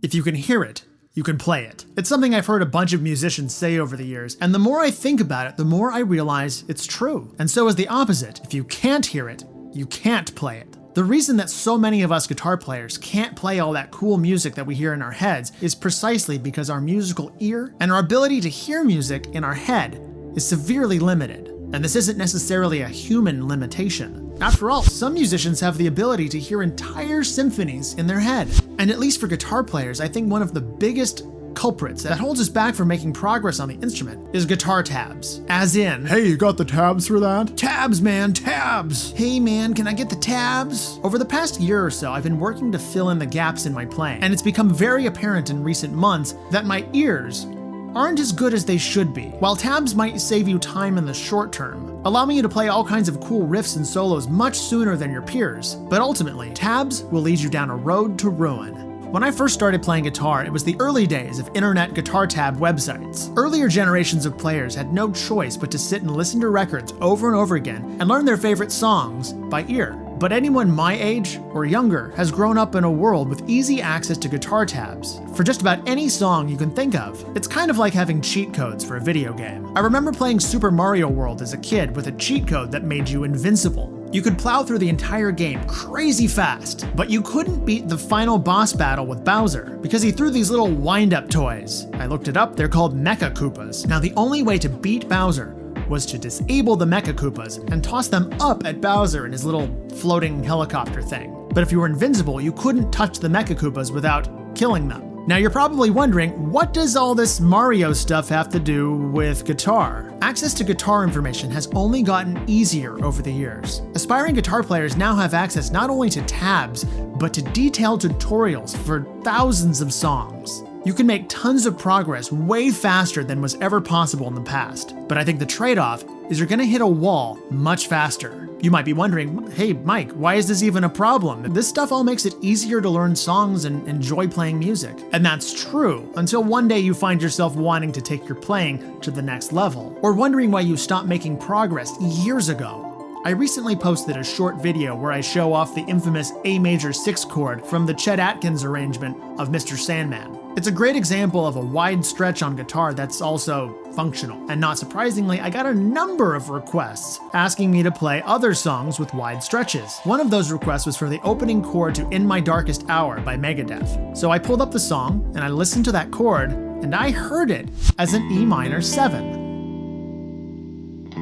If you can hear it, you can play it. It's something I've heard a bunch of musicians say over the years, and the more I think about it, the more I realize it's true. And so is the opposite. If you can't hear it, you can't play it. The reason that so many of us guitar players can't play all that cool music that we hear in our heads is precisely because our musical ear and our ability to hear music in our head is severely limited. And this isn't necessarily a human limitation. After all, some musicians have the ability to hear entire symphonies in their head. And at least for guitar players, I think one of the biggest culprits that holds us back from making progress on the instrument is guitar tabs. As in, hey, you got the tabs for that? Tabs, man, tabs! Hey man, can I get the tabs? Over the past year or so, I've been working to fill in the gaps in my playing, and it's become very apparent in recent months that my ears aren't as good as they should be. While tabs might save you time in the short term, allowing you to play all kinds of cool riffs and solos much sooner than your peers, but ultimately, tabs will lead you down a road to ruin. When I first started playing guitar, it was the early days of internet guitar tab websites. Earlier generations of players had no choice but to sit and listen to records over and over again and learn their favorite songs by ear. But anyone my age or younger has grown up in a world with easy access to guitar tabs for just about any song you can think of. It's kind of like having cheat codes for a video game. I remember playing Super Mario World as a kid with a cheat code that made you invincible. You could plow through the entire game crazy fast, but you couldn't beat the final boss battle with Bowser because he threw these little wind-up toys. I looked it up, they're called Mecca Koopas. Now the only way to beat Bowser was to disable the Mecca Koopas and toss them up at Bowser in his little floating helicopter thing. But if you were invincible, you couldn't touch the Mecca Koopas without killing them. Now you're probably wondering, what does all this Mario stuff have to do with guitar? Access to guitar information has only gotten easier over the years. Aspiring guitar players now have access not only to tabs, but to detailed tutorials for thousands of songs. You can make tons of progress way faster than was ever possible in the past. But I think the trade-off is you're gonna hit a wall much faster. You might be wondering, hey Mike, why is this even a problem? This stuff all makes it easier to learn songs and enjoy playing music. And that's true, until one day you find yourself wanting to take your playing to the next level, or wondering why you stopped making progress years ago. I recently posted a short video where I show off the infamous A major 6 chord from the Chet Atkins arrangement of Mr. Sandman. It's a great example of a wide stretch on guitar that's also functional. And not surprisingly, I got a number of requests asking me to play other songs with wide stretches. One of those requests was for the opening chord to In My Darkest Hour by Megadeth. So I pulled up the song and I listened to that chord and I heard it as an E minor 7.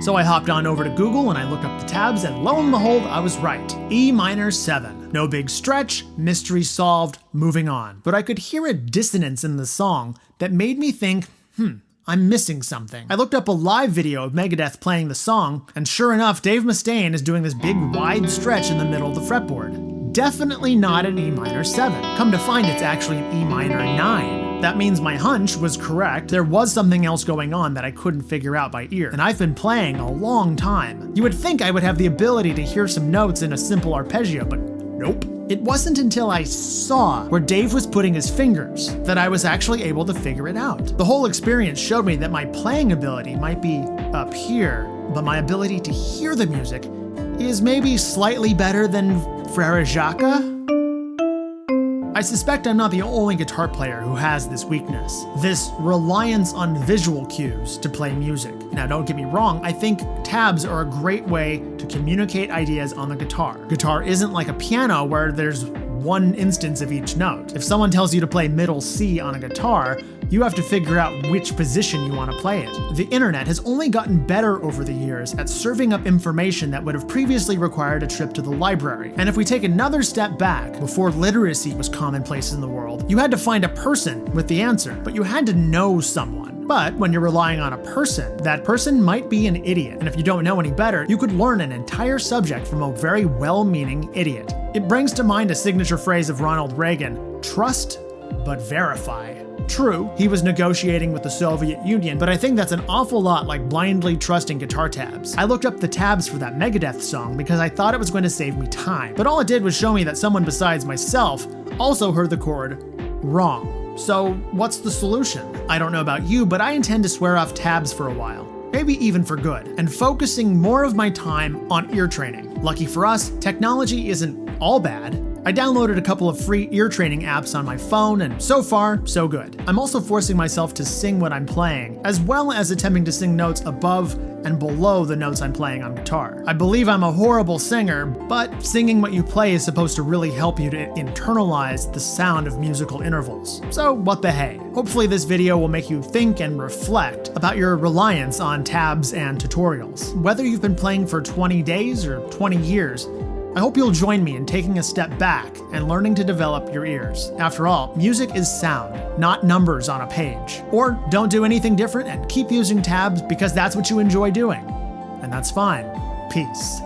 So I hopped on over to Google and I looked up the tabs and lo and behold, I was right. E minor 7. No big stretch, mystery solved, moving on. But I could hear a dissonance in the song that made me think, I'm missing something. I looked up a live video of Megadeth playing the song, and sure enough, Dave Mustaine is doing this big wide stretch in the middle of the fretboard. Definitely not an E minor 7. Come to find it's actually an E minor 9. That means my hunch was correct. There was something else going on that I couldn't figure out by ear, and I've been playing a long time. You would think I would have the ability to hear some notes in a simple arpeggio, but nope. It wasn't until I saw where Dave was putting his fingers that I was actually able to figure it out. The whole experience showed me that my playing ability might be up here, but my ability to hear the music is maybe slightly better than Frere Jacques. I suspect I'm not the only guitar player who has this weakness, this reliance on visual cues to play music. Now don't get me wrong, I think tabs are a great way to communicate ideas on the guitar. Guitar isn't like a piano where there's one instance of each note. If someone tells you to play middle C on a guitar, you have to figure out which position you want to play it. The internet has only gotten better over the years at serving up information that would have previously required a trip to the library. And if we take another step back, before literacy was commonplace in the world, you had to find a person with the answer, but you had to know someone. But when you're relying on a person, that person might be an idiot. And if you don't know any better, you could learn an entire subject from a very well-meaning idiot. It brings to mind a signature phrase of Ronald Reagan, trust but verify. True, he was negotiating with the Soviet Union, but I think that's an awful lot like blindly trusting guitar tabs. I looked up the tabs for that Megadeth song because I thought it was going to save me time, but all it did was show me that someone besides myself also heard the chord wrong. So what's the solution? I don't know about you, but I intend to swear off tabs for a while. Maybe even for good, and focusing more of my time on ear training. Lucky for us, technology isn't all bad, I downloaded a couple of free ear training apps on my phone, and so far, so good. I'm also forcing myself to sing what I'm playing, as well as attempting to sing notes above and below the notes I'm playing on guitar. I believe I'm a horrible singer, but singing what you play is supposed to really help you to internalize the sound of musical intervals. So what the hey? Hopefully this video will make you think and reflect about your reliance on tabs and tutorials. Whether you've been playing for 20 days or 20 years, I hope you'll join me in taking a step back and learning to develop your ears. After all, music is sound, not numbers on a page. Or don't do anything different and keep using tabs because that's what you enjoy doing. And that's fine. Peace.